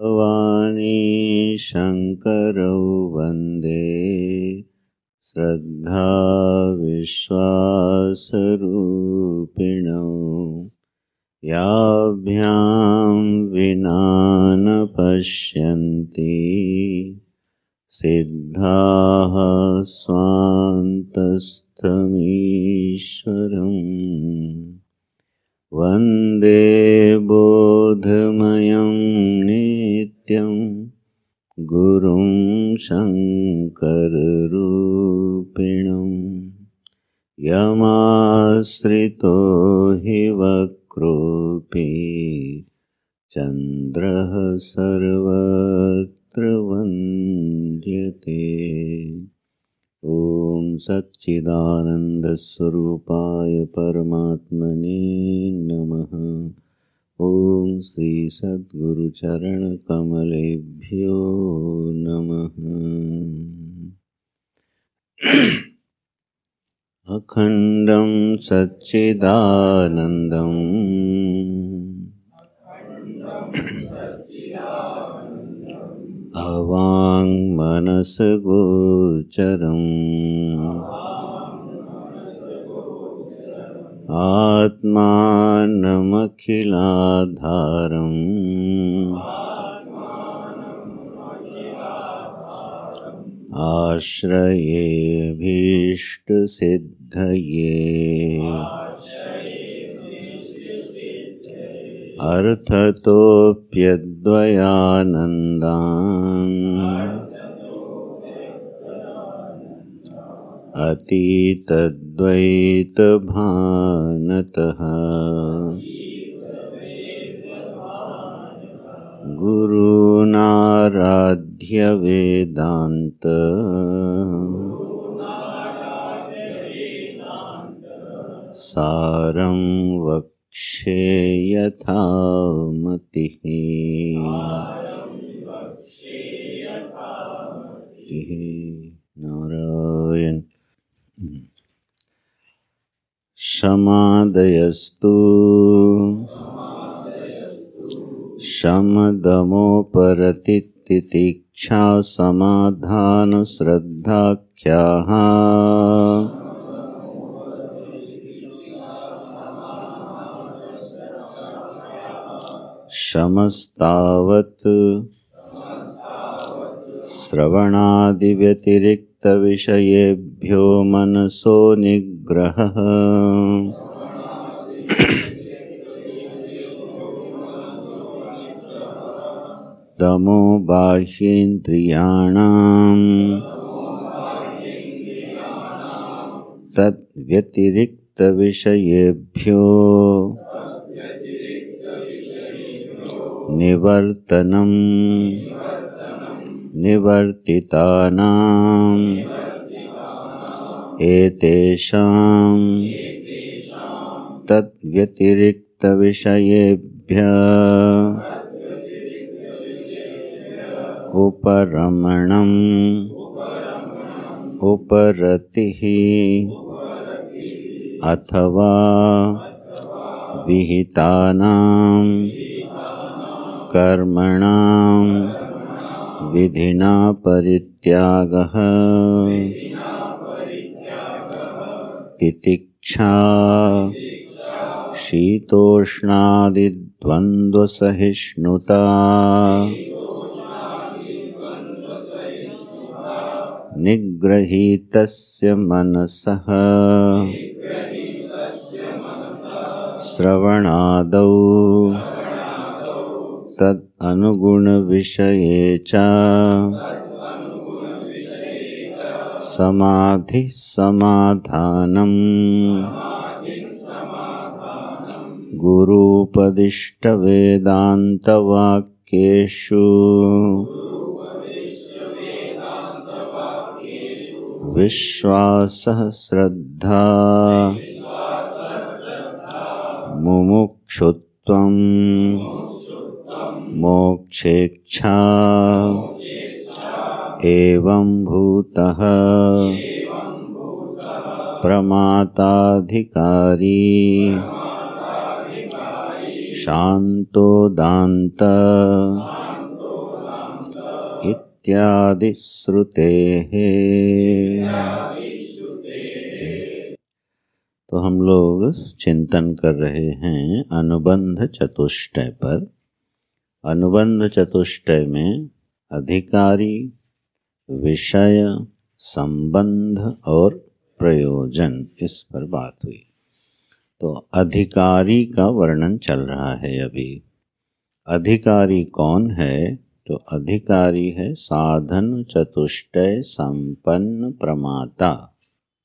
भवानी शंकरौ वंदे श्रद्धा विश्वासरूपिणौ याभ्यां विना न पश्यन्ति सिद्धाः स्वान्तस्थमीश्वरम् वन्दे बोधमयं नित्यं गुरुं शङ्कररूपिणं यमाश्रितो हि वक्रोऽपि चन्द्रः सर्वत्र वन्द्यते। ॐ सच्चिदानन्दस्वरूपाय परमात्मने नमः। ॐ श्री सद्गुरुचरणकमलेभ्यो नमः। अखण्डं सच्चिदानन्दम् अवाङ्मनसगोचरम् आत्मानमखिलाधारम् आश्रयेऽभीष्टसिद्धये अर्थतोऽप्यद्वयानन्दान् अतीतद्वैतभानतः गुरूनाराध्य वेदान्त सारं वक्ष्ये यथामतिः। नारायण। शमादयस्तु शमदमोपरतितितिक्षा समाधान श्रद्धाख्याः शमस्तावत् श्रवणादिव्यतिरिक्तविषयेभ्यो मनसो निग्रहः तमो बाह्येन्द्रियाणां तद्व्यतिरिक्तविषयेभ्यो निवर्तनं निवर्तितानां एतेषां तद्व्यतिरिक्तविषयेभ्यः उपरमणम् उपरतिः अथवा विहितानां कर्मणां विधिना परित्यागः तितिक्षा शीतोष्णादिद्वन्द्वसहिष्णुता निग्रहीतस्य मनसः श्रवणादौ तद् अनुगुणविषये च समाधिः समाधानम् गुरूपदिष्टवेदान्तवाक्येषु विश्वासः श्रद्धा मुमुक्षुत्वं मोक्षेच्छा एवं भूतः प्रमाताधिकारी शांतो दान्त इत्यादि श्रुतेः। तो हम लोग चिंतन कर रहे हैं अनुबंध चतुष्टय पर। अनुबंध चतुष्टय में अधिकारी, विषय, संबंध और प्रयोजन, इस पर बात हुई। तो अधिकारी का वर्णन चल रहा है अभी। अधिकारी कौन है? तो अधिकारी है साधन चतुष्टय संपन्न प्रमाता,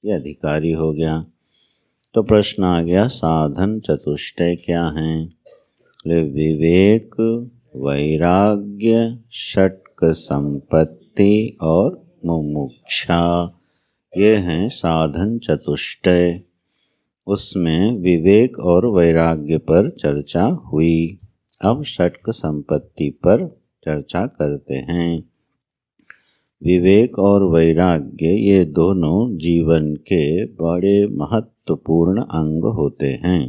ये अधिकारी हो गया। तो प्रश्न आ गया साधन चतुष्टय क्या हैं? विवेक, वैराग्य, षट्क संपत्ति और मुमुक्षा, ये हैं साधन चतुष्टय। उसमें विवेक और वैराग्य पर चर्चा हुई। अब षट्क संपत्ति पर चर्चा करते हैं। विवेक और वैराग्य ये दोनों जीवन के बड़े महत्वपूर्ण अंग होते हैं।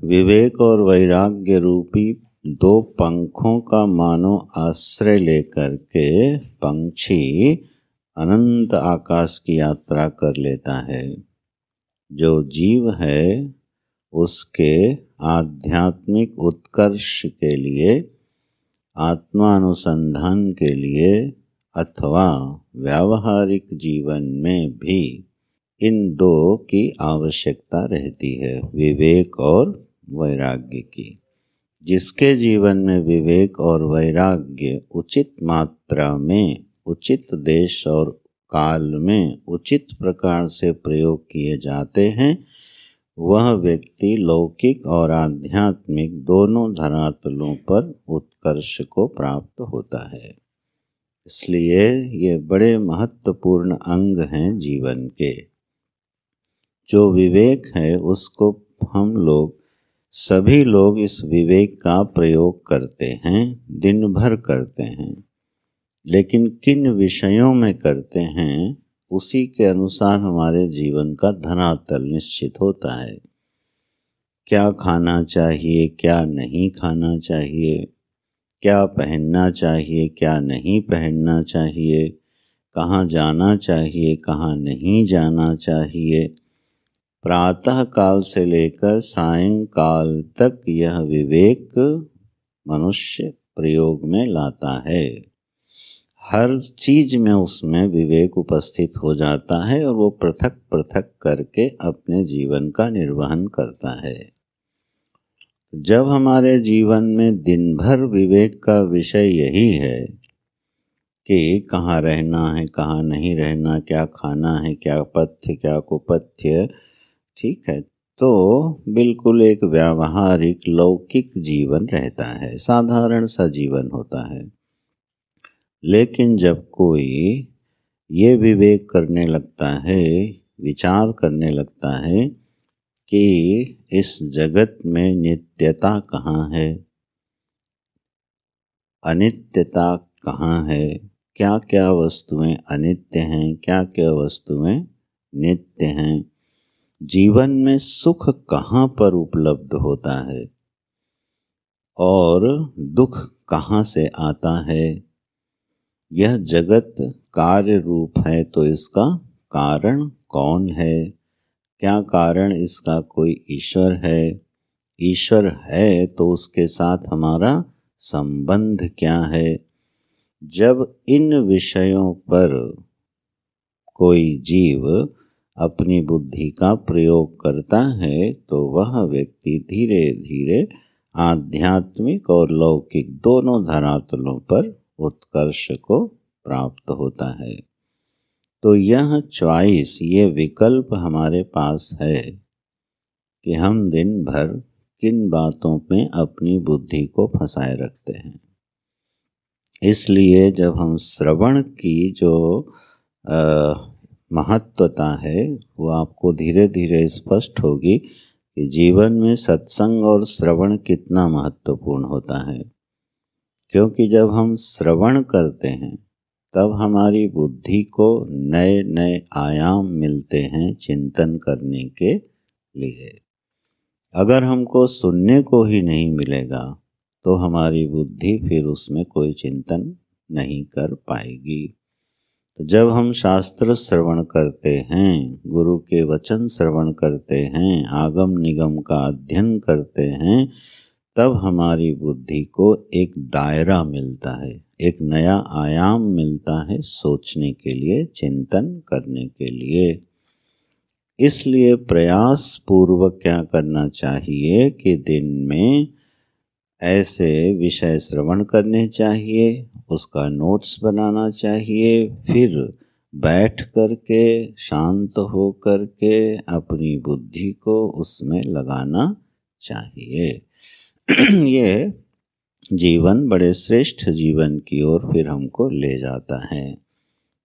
विवेक और वैराग्य रूपी दो पंखों का मानो आश्रय लेकर के पंछी अनंत आकाश की यात्रा कर लेता है। जो जीव है उसके आध्यात्मिक उत्कर्ष के लिए, आत्मानुसंधान के लिए अथवा व्यावहारिक जीवन में भी इन दो की आवश्यकता रहती है, विवेक और वैराग्य की। जिसके जीवन में विवेक और वैराग्य उचित मात्रा में, उचित देश और काल में उचित प्रकार से प्रयोग किए जाते हैं, वह व्यक्ति लौकिक और आध्यात्मिक दोनों धरातलों पर उत्कर्ष को प्राप्त होता है। इसलिए ये बड़े महत्वपूर्ण अंग हैं जीवन के। जो विवेक है उसको हम लोग, सभी लोग इस विवेक का प्रयोग करते हैं, दिन भर करते हैं, लेकिन किन विषयों में करते हैं उसी के अनुसार हमारे जीवन का धरातल निश्चित होता है। क्या खाना चाहिए, क्या नहीं खाना चाहिए, क्या पहनना चाहिए, क्या नहीं पहनना चाहिए, कहाँ जाना चाहिए, कहाँ नहीं जाना चाहिए, प्रातः काल से लेकर सायंकाल तक यह विवेक मनुष्य प्रयोग में लाता है। हर चीज में उसमें विवेक उपस्थित हो जाता है और वो पृथक पृथक करके अपने जीवन का निर्वहन करता है। जब हमारे जीवन में दिन भर विवेक का विषय यही है कि कहाँ रहना है, कहाँ नहीं रहना, क्या खाना है, क्या पथ्य, क्या कुपथ्य, ठीक है, तो बिल्कुल एक व्यावहारिक लौकिक जीवन रहता है, साधारण सा जीवन होता है। लेकिन जब कोई ये विवेक करने लगता है, विचार करने लगता है कि इस जगत में नित्यता कहाँ है, अनित्यता कहाँ है, क्या क्या वस्तुएं अनित्य हैं, क्या क्या वस्तुएं नित्य हैं, जीवन में सुख कहाँ पर उपलब्ध होता है और दुख कहाँ से आता है, यह जगत कार्य रूप है तो इसका कारण कौन है, क्या कारण इसका कोई ईश्वर है, ईश्वर है तो उसके साथ हमारा संबंध क्या है। जब इन विषयों पर कोई जीव अपनी बुद्धि का प्रयोग करता है तो वह व्यक्ति धीरे धीरे आध्यात्मिक और लौकिक दोनों धरातलों पर उत्कर्ष को प्राप्त होता है। तो यह चॉइस, ये विकल्प हमारे पास है कि हम दिन भर किन बातों में अपनी बुद्धि को फंसाए रखते हैं। इसलिए जब हम श्रवण की जो महत्वता है वो आपको धीरे धीरे स्पष्ट होगी कि जीवन में सत्संग और श्रवण कितना महत्वपूर्ण होता है। क्योंकि जब हम श्रवण करते हैं तब हमारी बुद्धि को नए नए आयाम मिलते हैं चिंतन करने के लिए। अगर हमको सुनने को ही नहीं मिलेगा तो हमारी बुद्धि फिर उसमें कोई चिंतन नहीं कर पाएगी। तो जब हम शास्त्र श्रवण करते हैं, गुरु के वचन श्रवण करते हैं, आगम निगम का अध्ययन करते हैं, तब हमारी बुद्धि को एक दायरा मिलता है, एक नया आयाम मिलता है सोचने के लिए, चिंतन करने के लिए। इसलिए प्रयास पूर्वक क्या करना चाहिए कि दिन में ऐसे विषय श्रवण करने चाहिए, उसका नोट्स बनाना चाहिए, फिर बैठ कर के शांत हो कर के अपनी बुद्धि को उसमें लगाना चाहिए। ये जीवन बड़े श्रेष्ठ जीवन की ओर फिर हमको ले जाता है।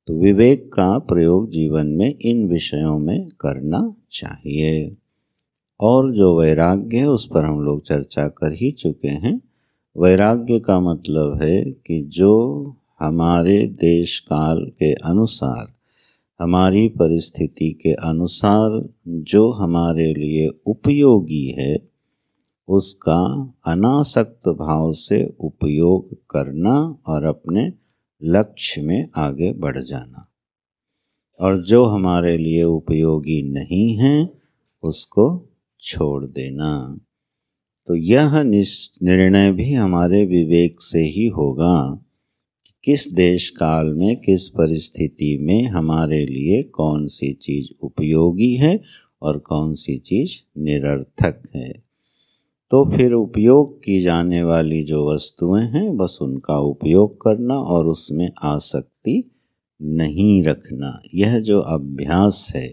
तो विवेक का प्रयोग जीवन में इन विषयों में करना चाहिए। और जो वैराग्य है उस पर हम लोग चर्चा कर ही चुके हैं। वैराग्य का मतलब है कि जो हमारे देश काल के अनुसार, हमारी परिस्थिति के अनुसार जो हमारे लिए उपयोगी है, उसका अनासक्त भाव से उपयोग करना और अपने लक्ष्य में आगे बढ़ जाना। और जो हमारे लिए उपयोगी नहीं है उसको छोड़ देना। तो यह निर्णय भी हमारे विवेक से ही होगा कि किस देश काल में, किस परिस्थिति में हमारे लिए कौन सी चीज़ उपयोगी है और कौन सी चीज़ निरर्थक है। तो फिर उपयोग की जाने वाली जो वस्तुएं हैं बस उनका उपयोग करना और उसमें आसक्ति नहीं रखना। यह जो अभ्यास है,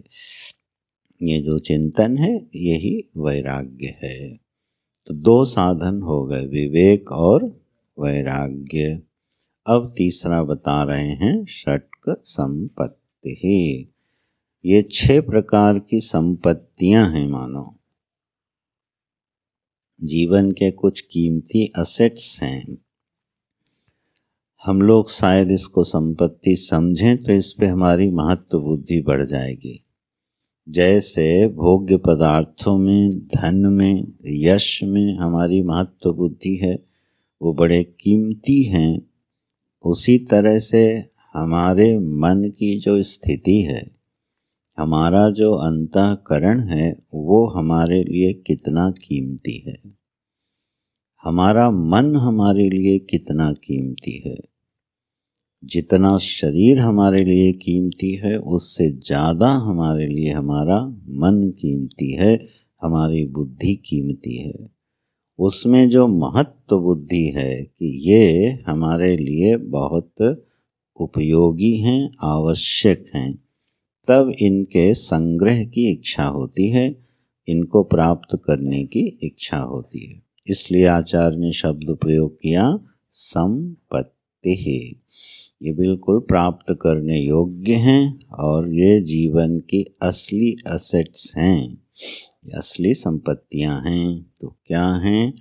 ये जो चिंतन है, यही वैराग्य है। तो दो साधन हो गए, विवेक और वैराग्य। अब तीसरा बता रहे हैं षट्क संपत्ति। ये 6 प्रकार की संपत्तियां हैं मानो, जीवन के कुछ कीमती असेट्स हैं। हम लोग शायद इसको संपत्ति समझें तो इस पे हमारी महत्व बुद्धि बढ़ जाएगी। जैसे भोग्य पदार्थों में, धन में, यश में हमारी महत्व बुद्धि है, वो बड़े कीमती हैं। उसी तरह से हमारे मन की जो स्थिति है, हमारा जो अंतःकरण है, वो हमारे लिए कितना कीमती है, हमारा मन हमारे लिए कितना कीमती है। जितना शरीर हमारे लिए कीमती है उससे ज़्यादा हमारे लिए हमारा मन कीमती है, हमारी बुद्धि कीमती है। उसमें जो महत्व बुद्धि है कि ये हमारे लिए बहुत उपयोगी हैं, आवश्यक हैं, तब इनके संग्रह की इच्छा होती है, इनको प्राप्त करने की इच्छा होती है। इसलिए आचार्य ने शब्द प्रयोग किया संपत्ति। ये बिल्कुल प्राप्त करने योग्य हैं और ये जीवन की असली असेट्स हैं, असली संपत्तियां हैं। तो क्या हैं?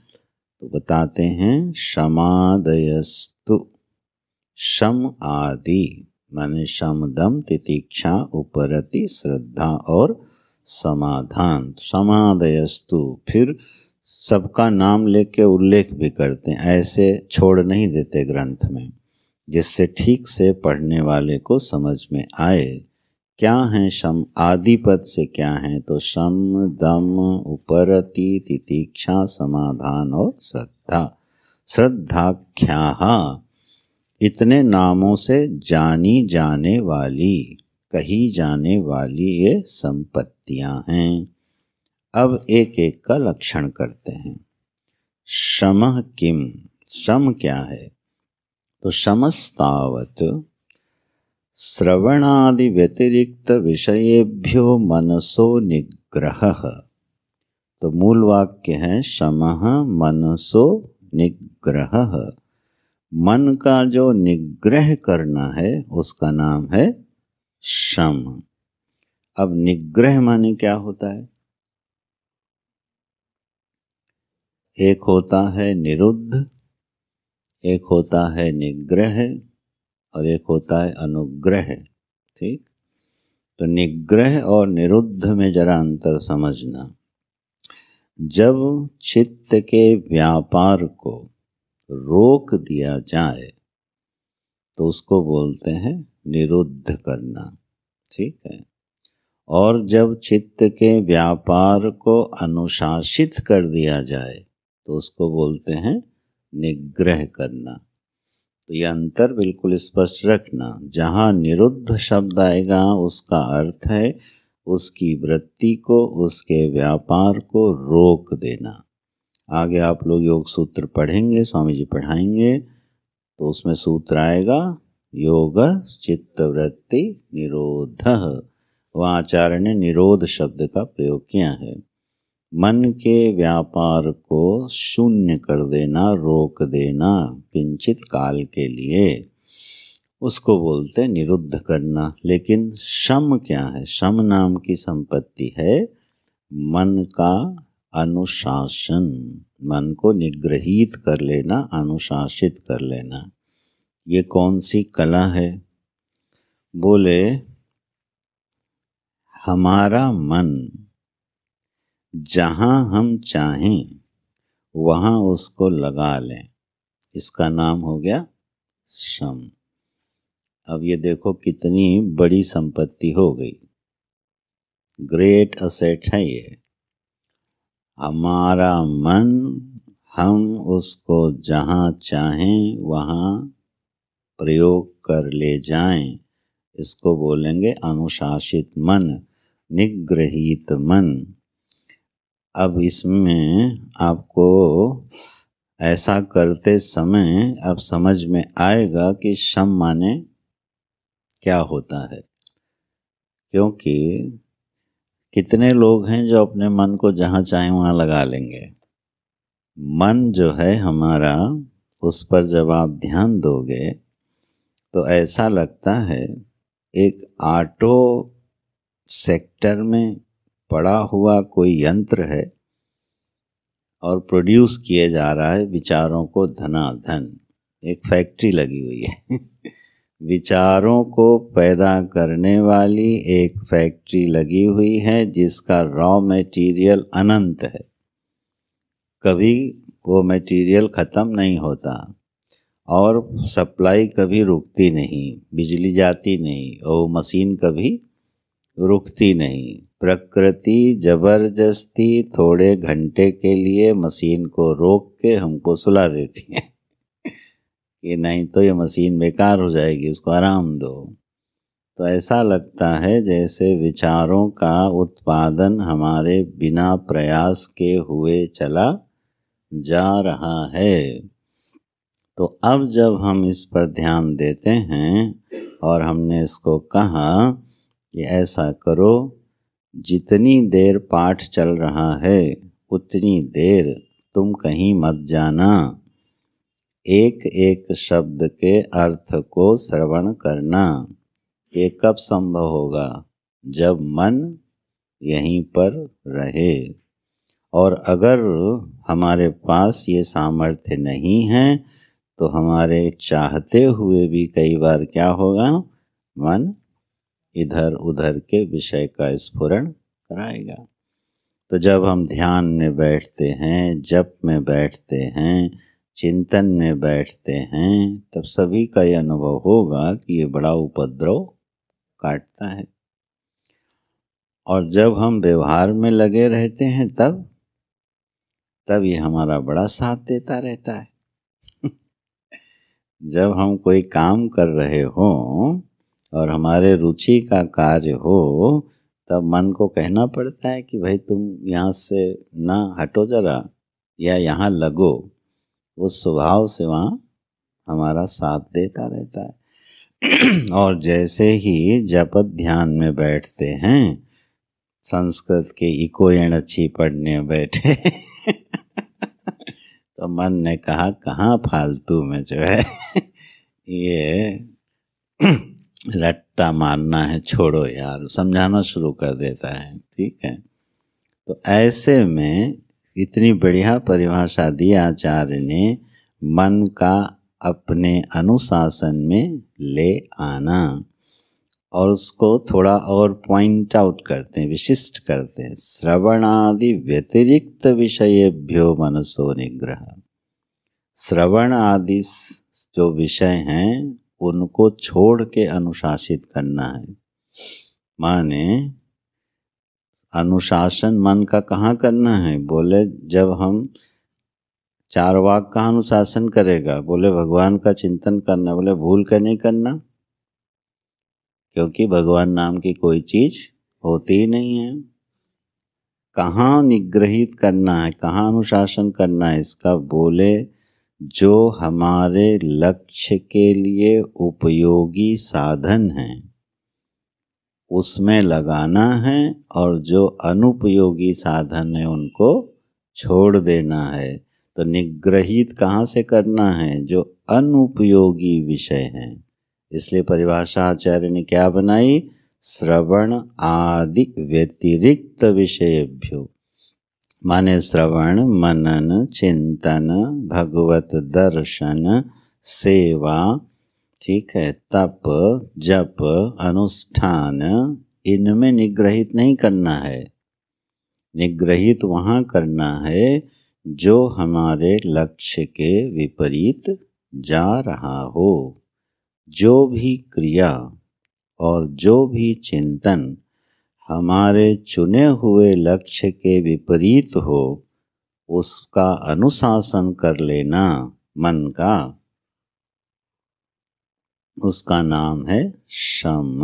तो बताते हैं शमादयस्तु। शम आदि माने शम दम तितिक्षा उपरति श्रद्धा और समाधान। समादयस्तु फिर सबका नाम लेके उल्लेख भी करते हैं, ऐसे छोड़ नहीं देते ग्रंथ में, जिससे ठीक से पढ़ने वाले को समझ में आए। क्या है शम? आदि पद से क्या है? तो शम दम उपरति तितिक्षा समाधान और श्रद्धा। श्रद्धाख्याः इतने नामों से जानी जाने वाली, कही जाने वाली ये संपत्तियां हैं। अब एक एक का लक्षण करते हैं। शमः किम? शम क्या है? तो शमस्तावत् श्रवणादि व्यतिरिक्त विषयेभ्यो मनसो निग्रहः। तो मूल वाक्य है शमः मनसो निग्रहः। मन का जो निग्रह करना है उसका नाम है शम। अब निग्रह माने क्या होता है? एक होता है निरुद्ध, एक होता है निग्रह और एक होता है अनुग्रह। ठीक, तो निग्रह और निरुद्ध में जरा अंतर समझना। जब चित्त के व्यापार को रोक दिया जाए तो उसको बोलते हैं निरुद्ध करना। ठीक है। और जब चित्त के व्यापार को अनुशासित कर दिया जाए तो उसको बोलते हैं निग्रह करना। तो ये अंतर बिल्कुल स्पष्ट रखना। जहाँ निरुद्ध शब्द आएगा उसका अर्थ है उसकी वृत्ति को, उसके व्यापार को रोक देना। आगे आप लोग योग सूत्र पढ़ेंगे, स्वामी जी पढ़ाएंगे, तो उसमें सूत्र आएगा योग चित्त वृत्ति निरोधः। वहाँ आचार्य ने निरोध शब्द का प्रयोग किया है। मन के व्यापार को शून्य कर देना, रोक देना किंचित काल के लिए, उसको बोलते निरुद्ध करना। लेकिन शम क्या है? शम नाम की संपत्ति है मन का अनुशासन, मन को निग्रहित कर लेना, अनुशासित कर लेना। ये कौन सी कला है? बोले हमारा मन जहाँ हम चाहें वहाँ उसको लगा लें, इसका नाम हो गया शम। अब ये देखो कितनी बड़ी संपत्ति हो गई, ग्रेट असेट है ये। हमारा मन, हम उसको जहाँ चाहें वहाँ प्रयोग कर ले जाएं, इसको बोलेंगे अनुशासित मन, निग्रहित मन। अब इसमें आपको ऐसा करते समय अब समझ में आएगा कि शम माने क्या होता है। क्योंकि कितने लोग हैं जो अपने मन को जहाँ चाहे वहाँ लगा लेंगे। मन जो है हमारा, उस पर जब आप ध्यान दोगे तो ऐसा लगता है एक ऑटो सेक्टर में पड़ा हुआ कोई यंत्र है और प्रोड्यूस किए जा रहा है विचारों को धनाधन। एक फैक्ट्री लगी हुई है विचारों को पैदा करने वाली एक फैक्ट्री लगी हुई है जिसका रॉ मटेरियल अनंत है, कभी वो मटेरियल ख़त्म नहीं होता और सप्लाई कभी रुकती नहीं, बिजली जाती नहीं और मशीन कभी रुकती नहीं। प्रकृति जबरदस्ती थोड़े घंटे के लिए मशीन को रोक के हमको सुला देती है कि नहीं तो ये मशीन बेकार हो जाएगी, उसको आराम दो। तो ऐसा लगता है जैसे विचारों का उत्पादन हमारे बिना प्रयास के हुए चला जा रहा है। तो अब जब हम इस पर ध्यान देते हैं और हमने इसको कहा कि ऐसा करो, जितनी देर पाठ चल रहा है उतनी देर तुम कहीं मत जाना, एक एक शब्द के अर्थ को श्रवण करना। ये कब संभव होगा? जब मन यहीं पर रहे। और अगर हमारे पास ये सामर्थ्य नहीं है तो हमारे चाहते हुए भी कई बार क्या होगा, मन इधर उधर के विषय का स्फुरण कराएगा। तो जब हम ध्यान में बैठते हैं, जप में बैठते हैं, चिंतन में बैठते हैं, तब सभी का ये अनुभव होगा कि ये बड़ा उपद्रव काटता है। और जब हम व्यवहार में लगे रहते हैं तब ये हमारा बड़ा साथ देता रहता है जब हम कोई काम कर रहे हों और हमारे रुचि का कार्य हो तब मन को कहना पड़ता है कि भाई तुम यहाँ से ना हटो जरा, या यहाँ लगो। उस स्वभाव से वहाँ हमारा साथ देता रहता है। और जैसे ही जपत ध्यान में बैठते हैं, संस्कृत के इको एणची पढ़ने बैठे तो मन ने कहा कहाँ फालतू में जो है ये रट्टा मारना है, छोड़ो यार, समझाना शुरू कर देता है। ठीक है। तो ऐसे में इतनी बढ़िया परिभाषा दी आचार्य ने, मन का अपने अनुशासन में ले आना। और उसको थोड़ा और पॉइंट आउट करते हैं, विशिष्ट करते हैं। श्रवणादि व्यतिरिक्त विषयेभ्यो मनसो निग्रह। श्रवण आदि जो विषय हैं उनको छोड़ के अनुशासित करना है। माने अनुशासन मन का कहाँ करना है? बोले जब हम चार वाक का अनुशासन करेगा, बोले भगवान का चिंतन करना, बोले भूल कर नहीं करना, क्योंकि भगवान नाम की कोई चीज होती ही नहीं है। कहाँ निग्रहित करना है, कहाँ अनुशासन करना है इसका? बोले जो हमारे लक्ष्य के लिए उपयोगी साधन है उसमें लगाना है, और जो अनुपयोगी साधन है उनको छोड़ देना है। तो निग्रहित कहाँ से करना है? जो अनुपयोगी विषय हैं। इसलिए परिभाषा आचार्य ने क्या बनाई? श्रवण आदि व्यतिरिक्त विषयेभ्यो, माने श्रवण, मनन, चिंतन, भगवत दर्शन, सेवा, ठीक है, तप, जप, अनुष्ठान, इनमें निग्रहित नहीं करना है। निग्रहित वहाँ करना है जो हमारे लक्ष्य के विपरीत जा रहा हो। जो भी क्रिया और जो भी चिंतन हमारे चुने हुए लक्ष्य के विपरीत हो, उसका अनुशासन कर लेना मन का, उसका नाम है शम।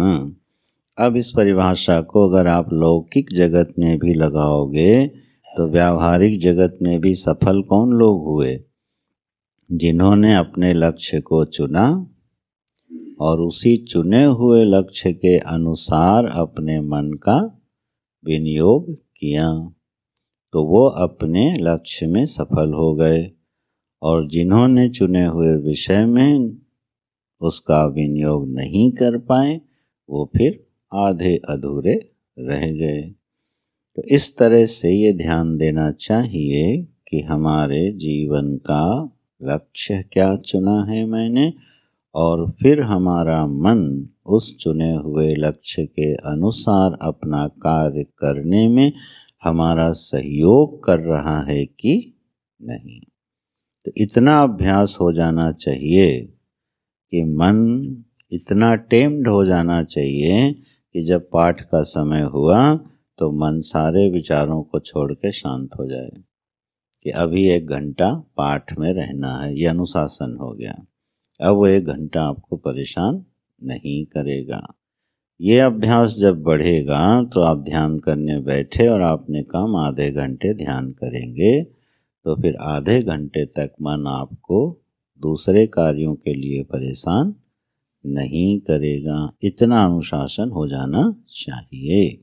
अब इस परिभाषा को अगर आप लौकिक जगत में भी लगाओगे तो व्यावहारिक जगत में भी सफल कौन लोग हुए? जिन्होंने अपने लक्ष्य को चुना और उसी चुने हुए लक्ष्य के अनुसार अपने मन का विनियोग किया, तो वो अपने लक्ष्य में सफल हो गए। और जिन्होंने चुने हुए विषय में उसका विनियोग नहीं कर पाए, वो फिर आधे अधूरे रह गए। तो इस तरह से ये ध्यान देना चाहिए कि हमारे जीवन का लक्ष्य क्या चुना है मैंने, और फिर हमारा मन उस चुने हुए लक्ष्य के अनुसार अपना कार्य करने में हमारा सहयोग कर रहा है कि नहीं। तो इतना अभ्यास हो जाना चाहिए कि मन इतना टेम्ड हो जाना चाहिए कि जब पाठ का समय हुआ तो मन सारे विचारों को छोड़ के शांत हो जाए कि अभी 1 घंटा पाठ में रहना है। ये अनुशासन हो गया। अब वो 1 घंटा आपको परेशान नहीं करेगा। ये अभ्यास जब बढ़ेगा तो आप ध्यान करने बैठे और आपने कहा हम आधे घंटे ध्यान करेंगे, तो फिर आधे घंटे तक मन आपको दूसरे कार्यों के लिए परेशान नहीं करेगा। इतना अनुशासन हो जाना चाहिए।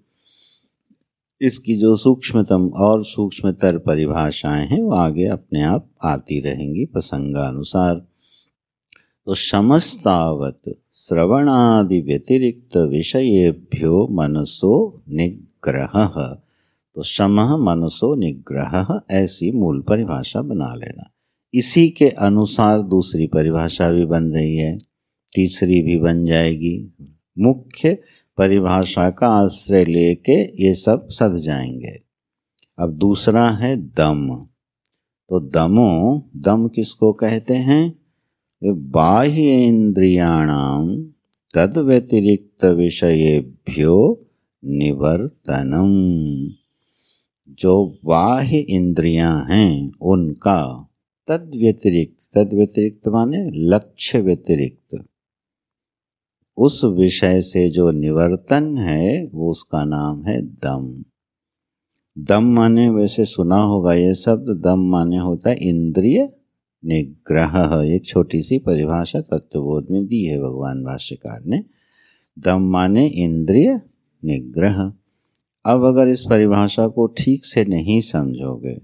इसकी जो सूक्ष्मतम और सूक्ष्मतर परिभाषाएं हैं वो आगे अपने आप आती रहेंगी प्रसंगानुसार। तो शमस्तावत श्रवणादि व्यतिरिक्त विषयेभ्यो मनसो निग्रहः। तो शमः मनसो निग्रहः, ऐसी मूल परिभाषा बना लेना। इसी के अनुसार दूसरी परिभाषा भी बन रही है, तीसरी भी बन जाएगी। मुख्य परिभाषा का आश्रय लेके ये सब सध जाएंगे। अब दूसरा है दम। तो दम किसको कहते हैं? बाह्य इंद्रियाणाम तद व्यतिरिक्त विषयेभ्यो निवर्तनम। जो बाह्य इंद्रियां हैं उनका तद व्यतिरिक्त माने लक्ष्य व्यतिरिक्त उस विषय से जो निवर्तन है वो उसका नाम है दम। दम माने वैसे सुना होगा ये शब्द, दम माने होता है इंद्रिय निग्रह। एक छोटी सी परिभाषा तत्वबोध में दी है भगवान भाष्यकार ने। दम माने इंद्रिय निग्रह। अब अगर इस परिभाषा को ठीक से नहीं समझोगे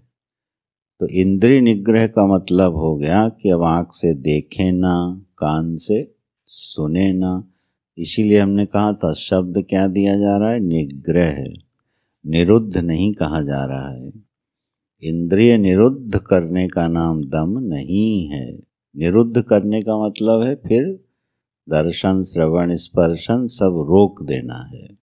तो इंद्रिय निग्रह का मतलब हो गया कि अब आँख से देखे ना, कान से सुने ना। इसीलिए हमने कहा था शब्द क्या दिया जा रहा है? निग्रह। निरुद्ध नहीं कहा जा रहा है। इंद्रिय निरुद्ध करने का नाम दम नहीं है। निरुद्ध करने का मतलब है फिर दर्शन, श्रवण, स्पर्शन सब रोक देना है।